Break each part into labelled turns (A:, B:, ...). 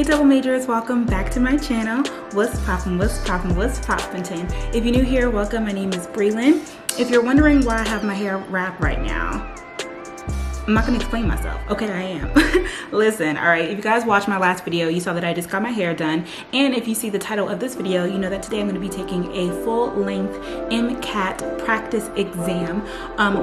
A: double majors, welcome back to my channel. What's poppin', what's poppin', what's poppin'? If you're new here, welcome. My name is Brelynn. If you're wondering why I have my hair wrapped right now, I'm not gonna explain myself. Okay, I am. Listen, all right, if you guys watched my last video, you saw that I just got my hair done. And if you see the title of this video, you know that today I'm gonna be taking a full-length MCAT practice exam,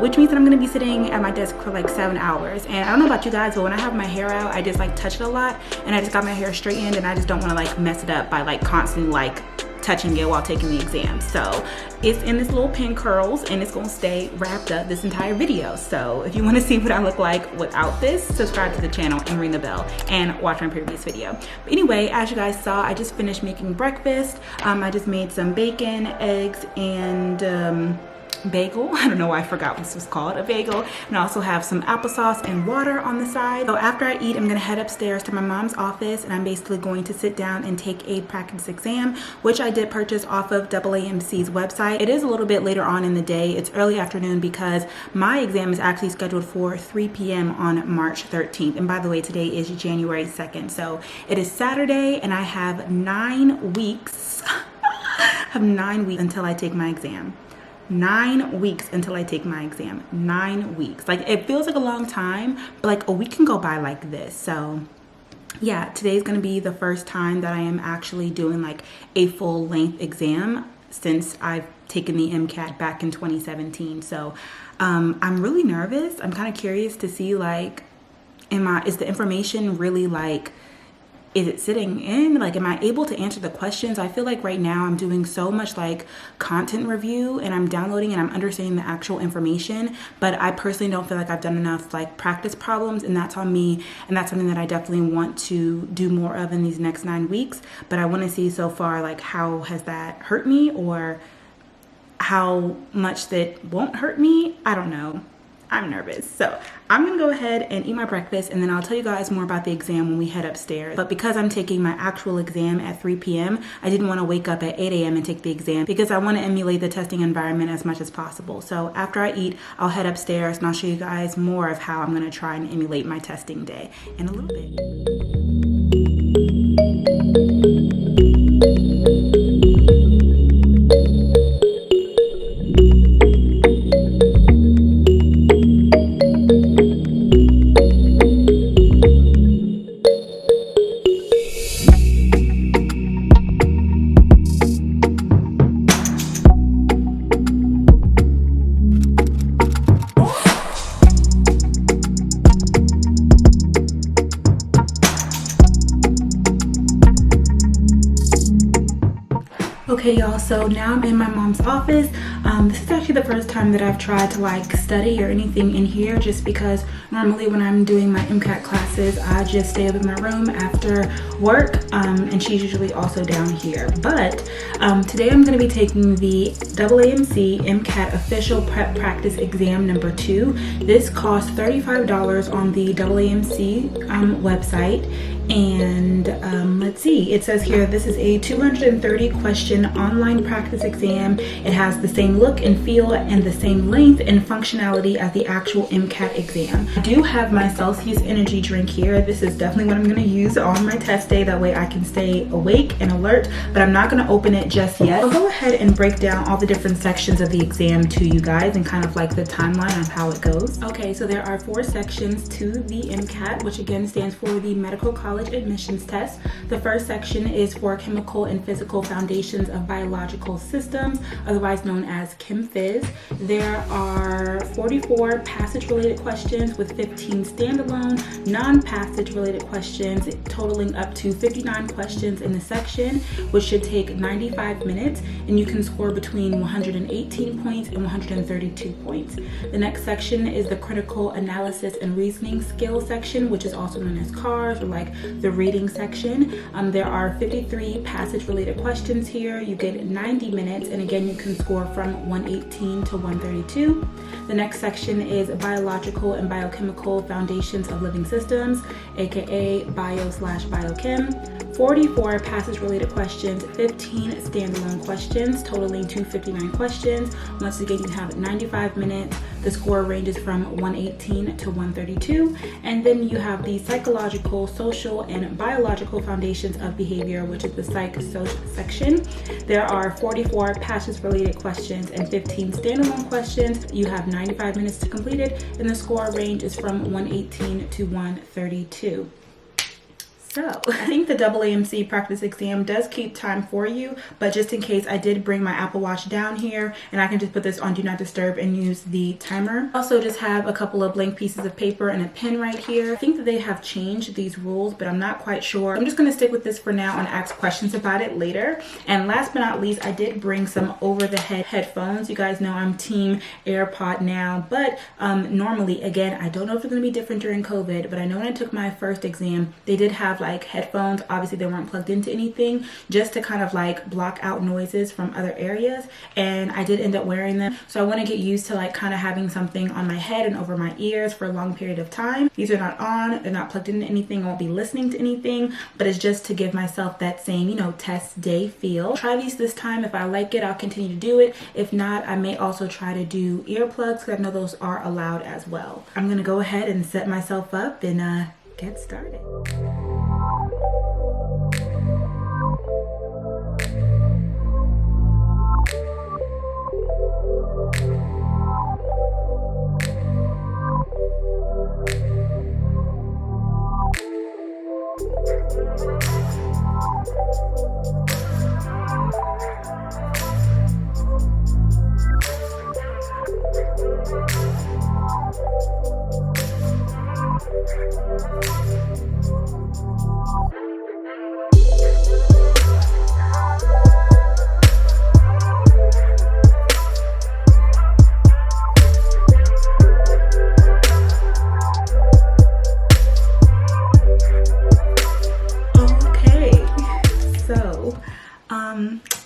A: which means that I'm gonna be sitting at my desk for like 7 hours. And I don't know about you guys, but when I have my hair out, I just like touch it a lot. And I just got my hair straightened and I just don't wanna like mess it up by like constantly like touching it while taking the exam. So it's in this little pin curls and it's gonna stay wrapped up this entire video. So if you want to see what I look like without this, subscribe to the channel and ring the bell and watch my previous video. But anyway, as you guys saw, I just finished making breakfast. I just made some bacon, eggs, and bagel. I don't know why I forgot what this was called, a bagel. And I also have some applesauce and water on the side. So after I eat, I'm gonna head upstairs to my mom's office and I'm basically going to sit down and take a practice exam, which I did purchase off of AAMC's website. It is a little bit later on in the day. It's early afternoon because my exam is actually scheduled for 3 p.m. on March 13th. And by the way, today is January 2nd. So it is Saturday and I have 9 weeks. I have 9 weeks until I take my exam. 9 weeks until I take my exam. 9 weeks. Like, it feels like a long time, but like a week can go by like this. So yeah, today's gonna be the first time that I am actually doing like a full length exam since I've taken the MCAT back in 2017. So I'm really nervous. I'm kind of curious to see like, is the information really like, is it sitting in? Like, am I able to answer the questions? I feel like right now I'm doing so much like content review and I'm downloading and I'm understanding the actual information, but I personally don't feel like I've done enough like practice problems, and that's on me. And that's something that I definitely want to do more of in these next 9 weeks. But I want to see so far, like, how has that hurt me or how much that won't hurt me? I don't know. I'm nervous. So I'm gonna go ahead and eat my breakfast and then I'll tell you guys more about the exam when we head upstairs. But because I'm taking my actual exam at 3 p.m., I didn't want to wake up at 8 a.m. and take the exam because I want to emulate the testing environment as much as possible. So after I eat, I'll head upstairs and I'll show you guys more of how I'm gonna try and emulate my testing day in a little bit. Okay, y'all, so now I'm in my mom's office. This is actually the first time that I've tried to like study or anything in here, just because normally when I'm doing my MCAT classes, I just stay up in my room after work, and she's usually also down here. But today I'm going to be taking the AAMC MCAT official prep practice exam number 2. This costs $35 on the AAMC website. And let's see, it says here this is a 230 question online practice exam. It has the same look and feel and the same length and functionality as the actual MCAT exam. I do have my Celsius energy drink here. This is definitely what I'm going to use on my test day, that way I can stay awake and alert, but I'm not going to open it just yet. I'll go ahead and break down all the different sections of the exam to you guys and kind of like the timeline of how it goes. Okay, so there are 4 sections to the MCAT, which again stands for the Medical College Admissions Test. The first section is for Chemical and Physical Foundations of Biological Systems, otherwise known as ChemPhys. There are 44 passage-related questions with 15 standalone, non-passage-related questions, totaling up to 59 questions in the section, which should take 95 minutes, and you can score between 118 points and 132 points. The next section is the Critical Analysis and Reasoning Skills section, which is also known as CARS, or like the reading section. There are 53 passage-related questions here. You you get 90 minutes, and again, you can score from 118 to 132. The next section is Biological and Biochemical Foundations of Living Systems, aka Bio/Biochem. 44 passage-related questions, 15 standalone questions, totaling 259 questions. Once again, you have 95 minutes. The score ranges from 118 to 132. And then you have the Psychological, Social, and Biological Foundations of Behavior, which is the Psych-Social section. There are 44 passage-related questions and 15 standalone questions. You have 95 minutes to complete it, and the score range is from 118 to 132. So I think the AAMC practice exam does keep time for you, but just in case, I did bring my Apple Watch down here, and I can just put this on Do Not Disturb and use the timer. Also just have a couple of blank pieces of paper and a pen right here. I think that they have changed these rules, but I'm not quite sure. I'm just going to stick with this for now and ask questions about it later. And last but not least, I did bring some over-the-head headphones. You guys know I'm team AirPod now, but normally, again, I don't know if it's going to be different during COVID, but I know when I took my first exam, they did have like headphones. Obviously they weren't plugged into anything, just to kind of like block out noises from other areas, and I did end up wearing them. So I want to get used to like kind of having something on my head and over my ears for a long period of time. These are not on, they're not plugged into anything, I won't be listening to anything, but it's just to give myself that same, you know, test day feel. Try these this time. If I like it, I'll continue to do it. If not, I may also try to do earplugs, because I know those are allowed as well. I'm gonna go ahead and set myself up and get started.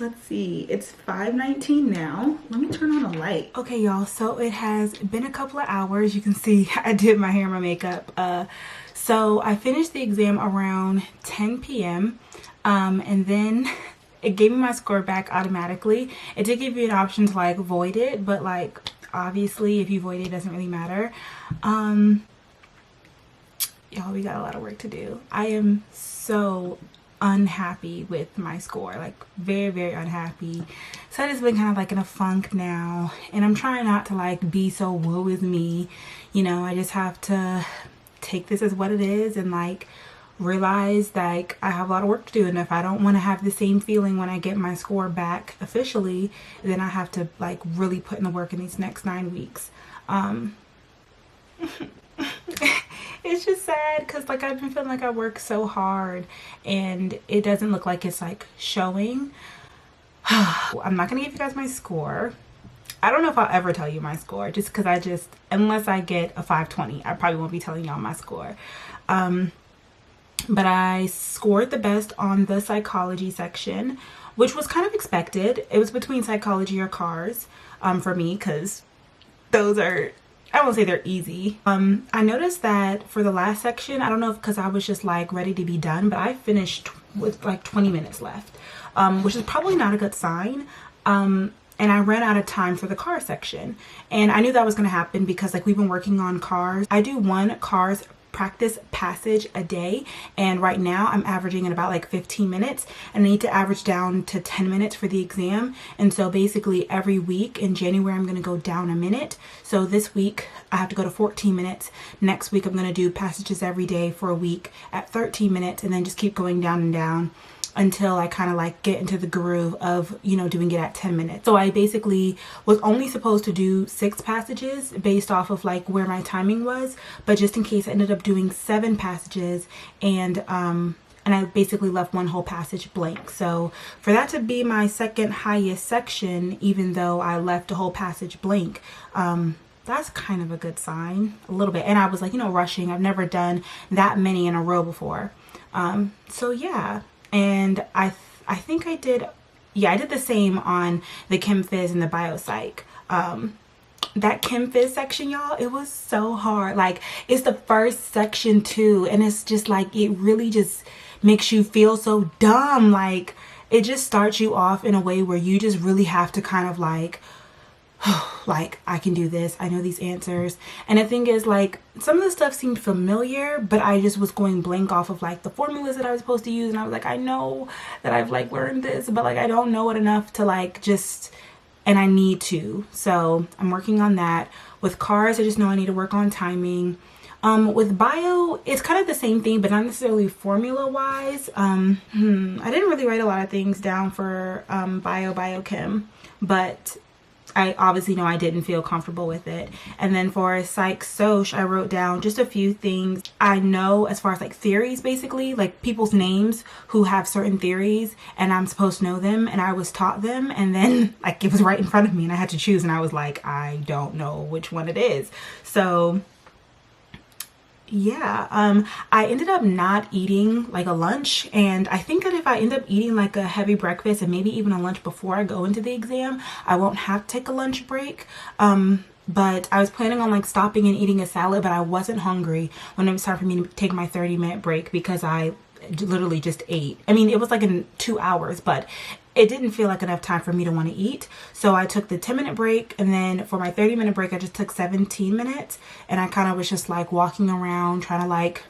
A: Let's see, it's 5:19 now. Let me turn on a light. Okay, y'all, so it has been a couple of hours. You can see I did my hair and my makeup. So I finished the exam around 10 p.m. And then it gave me my score back automatically. It did give you an option to like void it, but like obviously if you void it, it doesn't really matter. Y'all, we got a lot of work to do. I am so unhappy with my score, like very, very unhappy. So I just been kind of like in a funk now, and I'm trying not to like be so woe is me, you know. I just have to take this as what it is and like realize that like I have a lot of work to do, and if I don't want to have the same feeling when I get my score back officially, then I have to like really put in the work in these next 9 weeks. It's just sad because like I've been feeling like I work so hard and it doesn't look like it's like showing. I'm not gonna give you guys my score. I don't know if I'll ever tell you my score, just because unless I get a 520, I probably won't be telling y'all my score. But I scored the best on the psychology section, which was kind of expected. It was between psychology or cars for me, because those are, I won't say they're easy. I noticed that for the last section, I don't know if because I was just like ready to be done, but I finished with like 20 minutes left, which is probably not a good sign. And I ran out of time for the car section, and I knew that was going to happen because like we've been working on cars. I do one cars practice passage a day, and right now I'm averaging at about like 15 minutes, and I need to average down to 10 minutes for the exam. And so basically every week in January I'm going to go down a minute. So this week I have to go to 14 minutes. Next week I'm going to do passages every day for a week at 13 minutes, and then just keep going down and down until I kind of like get into the groove of, you know, doing it at 10 minutes. So I basically was only supposed to do 6 passages based off of like where my timing was, but just in case I ended up doing 7 passages, and I basically left one whole passage blank. So for that to be my second highest section, even though I left a whole passage blank, that's kind of a good sign, a little bit. And I was like, you know, rushing. I've never done that many in a row before. So yeah. And I think I did yeah, I did the same on the Chem Phys and the Biopsych. That Chem Phys section, y'all, it was so hard. Like, it's the first section too, and it's just like, it really just makes you feel so dumb. Like, it just starts you off in a way where you just really have to kind of like, like, I can do this, I know these answers. And the thing is, like, some of the stuff seemed familiar, but I just was going blank off of like the formulas that I was supposed to use, and I was like, I know that I've like learned this, but like I don't know it enough to like just, and I need to. So I'm working on that. With cars, I just know I need to work on timing. With bio, it's kind of the same thing, but not necessarily formula wise. I didn't really write a lot of things down for biochem, but I obviously know I didn't feel comfortable with it. And then for psych soc, I wrote down just a few things I know as far as like theories, basically like people's names who have certain theories, and I'm supposed to know them, and I was taught them, and then like it was right in front of me and I had to choose, and I was like, I don't know which one it is. So yeah, I ended up not eating like a lunch, and I think that if I end up eating like a heavy breakfast and maybe even a lunch before I go into the exam, I won't have to take a lunch break. But I was planning on like stopping and eating a salad, but I wasn't hungry when it was time for me to take my 30-minute break because I literally just ate. I mean, it was like in 2 hours, but it didn't feel like enough time for me to want to eat. So I took the 10-minute break, and then for my 30-minute break, I just took 17 minutes, and I kind of was just like walking around trying to like,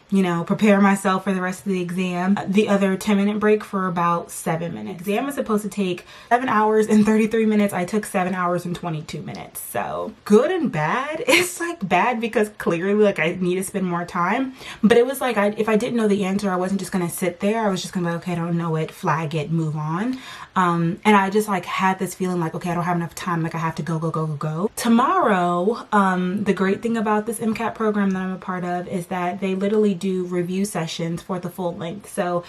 A: you know, prepare myself for the rest of the exam. The other 10-minute break for about 7 minutes. Exam is supposed to take 7 hours and 33 minutes. I took 7 hours and 22 minutes. So good and bad. It's like bad because clearly like I need to spend more time, but it was like if I didn't know the answer, I wasn't just gonna sit there. I was just gonna be like, okay, I don't know it, flag it, move on. And I just like had this feeling like, okay, I don't have enough time, like I have to go. Tomorrow, the great thing about this MCAT program that I'm a part of is that they literally do review sessions for the full length. So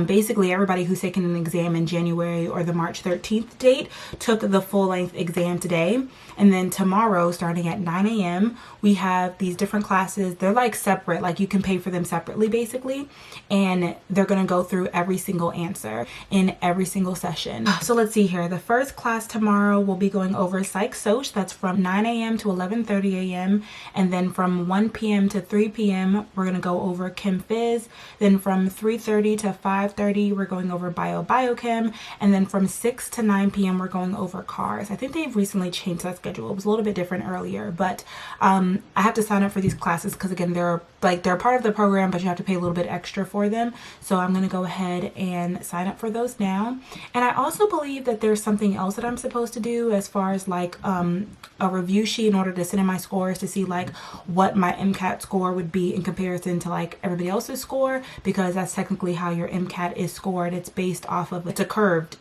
A: basically everybody who's taken an exam in January or the March 13th date took the full length exam today. And then tomorrow, starting at 9 a.m., we have these different classes. They're like separate, like you can pay for them separately basically. And they're gonna go through every single answer in every single session. So let's see here. The first class tomorrow will be going over psych soc. That's from 9 a.m. to 11:30 a.m. And then from 1 p.m. to 3 p.m. we're gonna go over Chem Phys. Then from 3:30 to 5:30 we're going over biochem. And then from 6 to 9 p.m. we're going over cars. I think they've recently changed that schedule. It was a little bit different earlier, but I have to sign up for these classes because again they're part of the program, but you have to pay a little bit extra for them. So I'm gonna go ahead and sign up for those now. And I also believe that there's something else that I'm supposed to do as far as like a review sheet in order to send in my scores to see like what my MCAT score would be in comparison to like everybody else's score, because that's technically how your MCAT is scored. It's based off of, it's a curved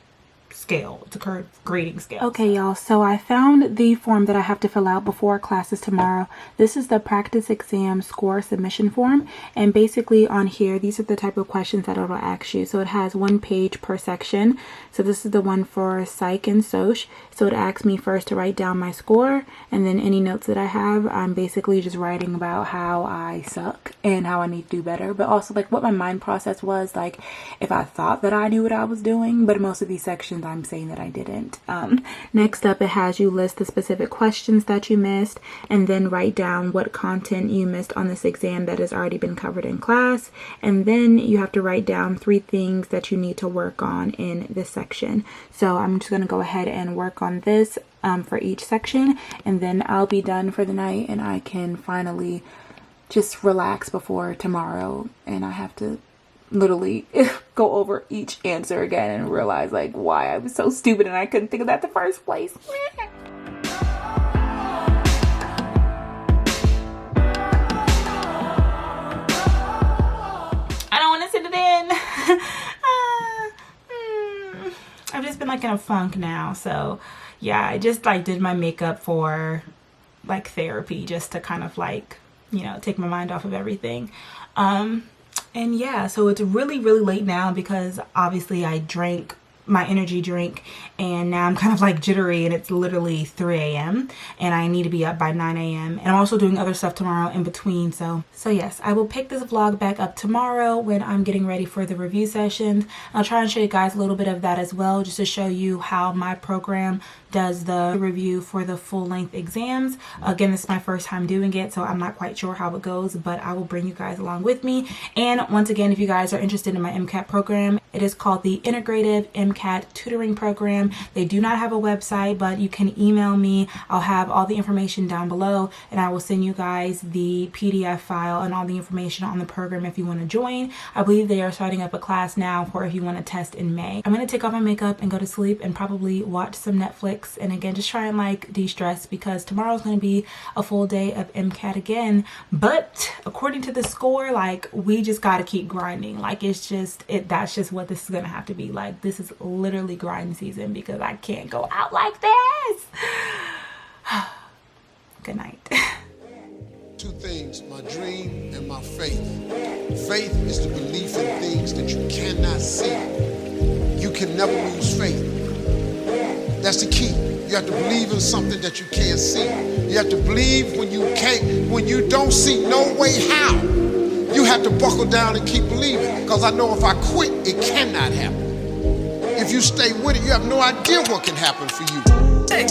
A: scale. It's a curved grading scale. Okay, y'all, so I found the form that I have to fill out before classes tomorrow. This is the practice exam score submission form, and basically on here these are the type of questions that it'll ask you. So it has 1 page per section. So this is the one for psych and soc. So it asks me first to write down my score, and then any notes that I have, I'm basically just writing about how I suck and how I need to do better, but also like what my mind process was, like if I thought that I knew what I was doing. But most of these sections I'm saying that I didn't. Next up, it has you list the specific questions that you missed, and then write down what content you missed on this exam that has already been covered in class. And then you have to write down 3 things that you need to work on in this section. So I'm just going to go ahead and work on this for each section, and then I'll be done for the night and I can finally just relax before tomorrow, and I have to literally go over each answer again and realize like why I was so stupid and I couldn't think of that in the first place. I don't want to sit it in. I've just been like in a funk now. So yeah, I just like did my makeup for like therapy just to kind of like, you know, take my mind off of everything. And yeah, so it's really late now because obviously I drank my energy drink, and now I'm kind of like jittery, and it's literally 3 a.m. and I need to be up by 9 a.m. and I'm also doing other stuff tomorrow in between. So yes, I will pick this vlog back up tomorrow when I'm getting ready for the review sessions. I'll try and show you guys a little bit of that as well, just to show you how my program does the review for the full-length exams. Again, this is my first time doing it, so I'm not quite sure how it goes, but I will bring you guys along with me. And once again, if you guys are interested in my MCAT program, it is called the Integrative MCAT Tutoring Program. They do not have a website, but you can email me. I'll have all the information down below, and I will send you guys the PDF file and all the information on the program if you want to join. I believe they are starting up a class now for if you want to test in May. I'm going to take off my makeup and go to sleep and probably watch some Netflix, and again just try and like de-stress, because tomorrow's going to be a full day of MCAT again. But according to the score, like, we just got to keep grinding. Like, it's just that's just what this is going to have to be. Like, this is literally grind season, because I can't go out like this. Good night.
B: Two things: my dream and my faith. Faith is the belief in things that you cannot see. You can never lose faith. That's the key. You have to believe in something that you can't see. You have to believe when you don't see no way how. You have to buckle down and keep believing. Because I know if I quit, it cannot happen. If you stay with it, you have no idea what can happen for you. Hey.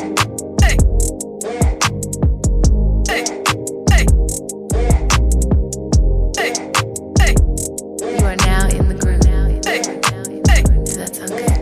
C: You are now in the groove. Does that sound good?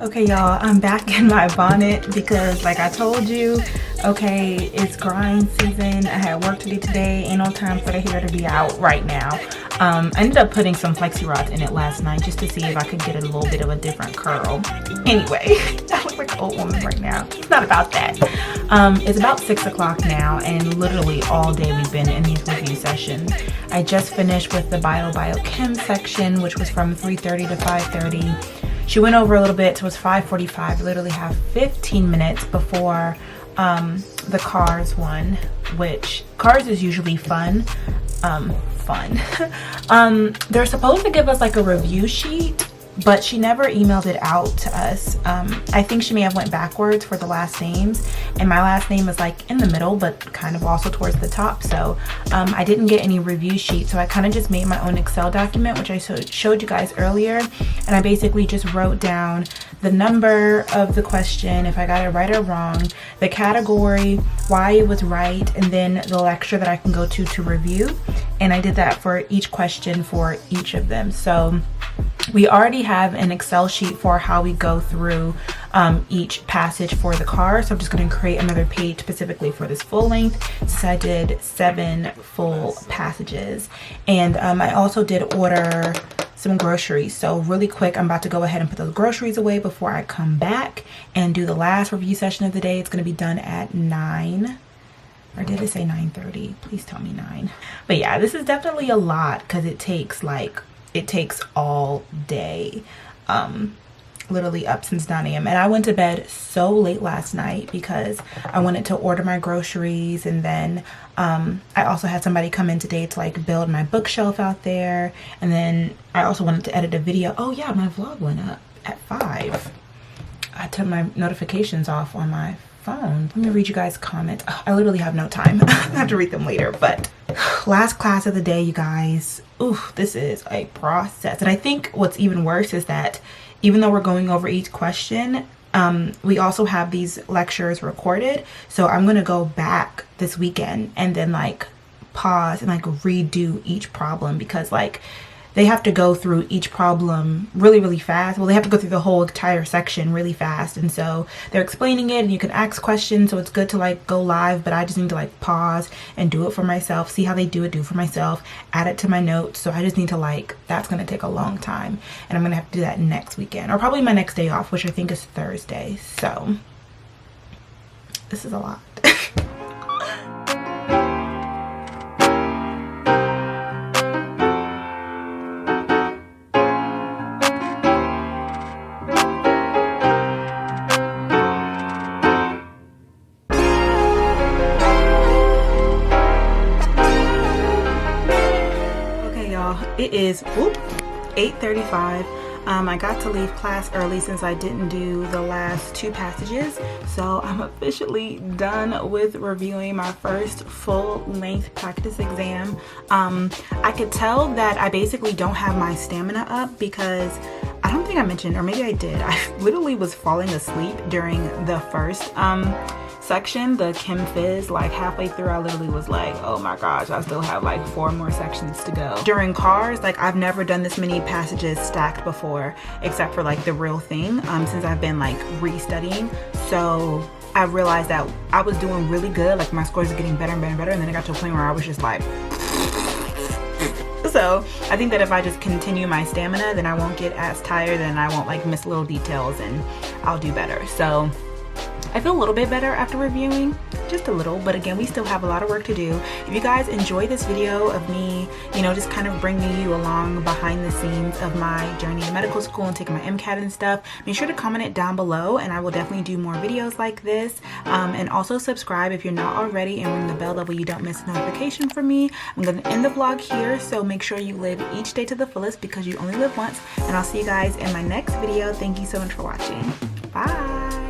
A: Okay, y'all, I'm back in my bonnet because, like I told you, okay, it's grind season. I had work to do today. Ain't no time for the hair to be out right now. I ended up putting some flexi rods in it last night just to see if I could get a little bit of a different curl. Anyway, I look like an old woman right now. It's not about that. It's about 6 o'clock now, and literally all day we've been in these review sessions. I just finished with the biochem section, which was from 3:30 to 5:30. She went over a little bit, so it was 5:45. I literally have 15 minutes before the cars one, which cars is usually fun. They're supposed to give us like a review sheet, but she never emailed it out to us. I think she may have went backwards for the last names, and my last name is like in the middle but kind of also towards the top, so I didn't get any review sheet. So I kind of just made my own Excel document, which I showed you guys earlier, and I basically just wrote down the number of the question, if I got it right or wrong, the category, why it was right, and then the lecture that I can go to review. And I did that for each question for each of them. So we already have an Excel sheet for how we go through each passage for the car. So I'm just going to create another page specifically for this full length, since I did 7 full passages. And I also did order some groceries. So really quick, I'm about to go ahead and put those groceries away before I come back and do the last review session of the day. It's going to be done at 9. Or did it say 9:30? Please tell me 9. But yeah, this is definitely a lot because it takes all day. Literally up since 9 a.m. and I went to bed so late last night because I wanted to order my groceries, and then I also had somebody come in today to like build my bookshelf out there, and then I also wanted to edit a video. Oh yeah, my vlog went up at 5. I took my notifications off on my phone. Let me read you guys' comments. Oh, I literally have no time. I have to read them later. But last class of the day, you guys. Ooh, this is a process. And I think what's even worse is that even though we're going over each question, we also have these lectures recorded. So I'm gonna go back this weekend and then like pause and like redo each problem, because like they have to go through each problem really fast. Well, they have to go through the whole entire section really fast, and so they're explaining it and you can ask questions, so it's good to like go live, but I just need to like pause and do it for myself, see how they do it for myself, add it to my notes. So I just need to like, that's gonna take a long time, and I'm gonna have to do that next weekend, or probably my next day off, which I think is Thursday. So this is a lot. It is 8:35. I got to leave class early since I didn't do the last 2 passages, so I'm officially done with reviewing my first full-length practice exam. I could tell that I basically don't have my stamina up because I don't think I mentioned, or maybe I did, I literally was falling asleep during the first section, the Chem Phys. Like halfway through, I literally was like, oh my gosh, I still have like 4 more sections to go. During cars, like I've never done this many passages stacked before, except for like the real thing, since I've been like restudying. So I realized that I was doing really good, like my scores are getting better and better and better, and then it got to a point where I was just like so I think that if I just continue my stamina, then I won't get as tired and I won't like miss little details, and I'll do better. So I feel a little bit better after reviewing, just a little, but again, we still have a lot of work to do. If you guys enjoy this video of me, you know, just kind of bringing you along behind the scenes of my journey to medical school and taking my MCAT and stuff, make sure to comment it down below, and I will definitely do more videos like this. And also subscribe if you're not already, and ring the bell that way you don't miss a notification from me. I'm going to end the vlog here, so make sure you live each day to the fullest, because you only live once, and I'll see you guys in my next video. Thank you so much for watching. Bye.